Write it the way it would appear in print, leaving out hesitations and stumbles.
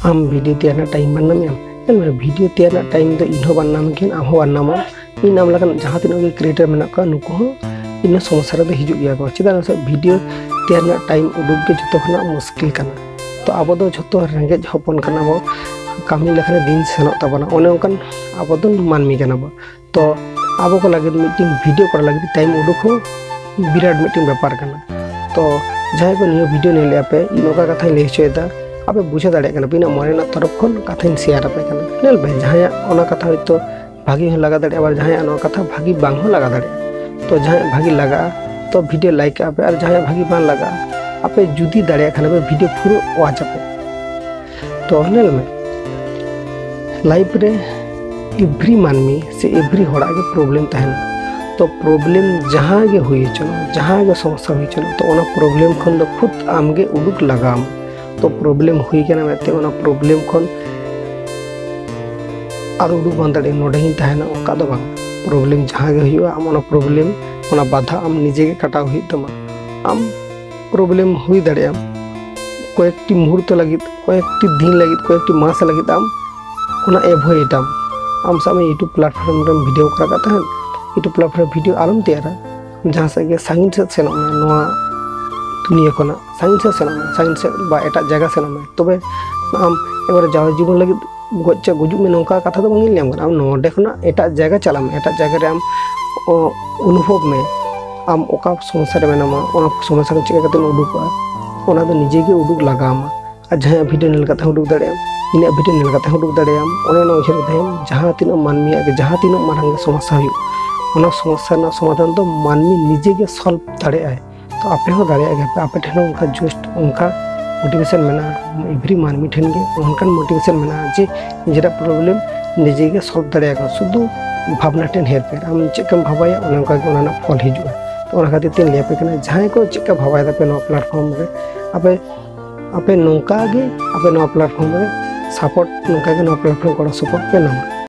आम वीडियो तैयार टाइम बन नाम वीडियो तैयार टाइम तो इन बन नाम के आम बनामा इन आम लगन जहाँ तीन क्रिएटर में नुक इन समस्या रे हिजू गया को चेदा वीडियो तैयार टाइम उडुक के जो खना मुश्किल करना तो अब जो रेंगे हपन करना बो कमी लेखा दिन सेनों तबना ओने ओनकान अब मानमी करना बो तो अब को लगे मीटिंग वीडियो कर लगे टाइम उडुक हो बिराट मीटिंग व्यापार करना तो जहाँ को नियो वीडियो नहीं ले पे इनका कथा ले चेदा आपे बुझे दाड़े करना बिना मरेना तरफ खन कथा शेयर पे करना नेल पे जहाँ ओना कथा तो भागी हो लगा दाड़े और जहाँ ओना कथा भागी बांग हो लगा दाड़े तो जहाँ भागी लगा तो वीडियो लाइक आपे और जहाँ भागी बांग लगा आपे जुदी दाड़े खाना पे वीडियो पूरा वाच आपे तो नेल में लाइफ रे एवरी मानमी से एवरी होड़ा के प्रॉब्लम तहना तो प्रॉब्लम जहाँ गे हुई चलो जहाँ गे समस्या हुई चलो तो ओना प्रॉब्लम खन दो खुद आमगे उडुक लगाम तो प्रॉब्लम हुई के ना मेते ओना प्रॉब्लम खन आर उडुक बंदड़े नोडे ही तहना ओका दो बांग प्रॉब्लम जहाँ गे हुई आम ओना प्रॉब्लम ओना बाधा आम निजे के काटाव हुई तमा आम प्रॉब्लम हुई दड़े आम कयेकटी मुहूर्त लगित कयेकटी दिन लगित कयेकटी मास लगित आम ओना एभॉइड आम सामे यूट्यूब प्लेटफॉर्म रे वीडियो करा का तहन यूट्यूब प्लेटफॉर्म वीडियो आलम तैयारा जहाँ से के साइंस से सेनो में नोआ दुनिया कोना साइंस से सेनो में साइंस से बा एटा जगह सेनो में तबे आम एबार जाव जीवन लगे गच्चा गुजु में नोका कथा तो बांगिल लेम आम नोडे खना एटा जगह चलाम एटा जगह रे आम अनुभव में आम ओका समस्या रे मेनामा ओना समस्या को चिका कते उडुका ओना दो निजे के उडुक लगामा आ जहाँ वीडियो नेल कथा उडुक दाड़े इन वीडियो नेल कथा उडुक दाड़े ओने नो उछर थाम जहाँ तीन मानमी आगे जहाँ तीन मारंग समस्या हुई ओना समस्या ना समाधान तो मानमी निजे के सॉल्व दाड़े आए तो आपे हो दाड़े आगे आपे ठेन उनका जस्ट उनका मोटिवेशन मेना एवरी मानमी ठेन के उनका मोटिवेशन मेना जे निजेरा प्रॉब्लम निजे के सॉल्व दाड़े आगे शुद्ध भावना ठेन हेर पे आम चेकम भाबाया ओने उनका के ओना फल हिजुआ तो ओना खातिर तीन लेपे कना जहाँ को चेका भाबाया दापे नो प्लेटफॉर्म रे आपे आपे नौका गे आपे नो प्लेटफॉर्म रे सपोर्ट नौका के नो प्लेटफॉर्म को सपोर्ट पे नामा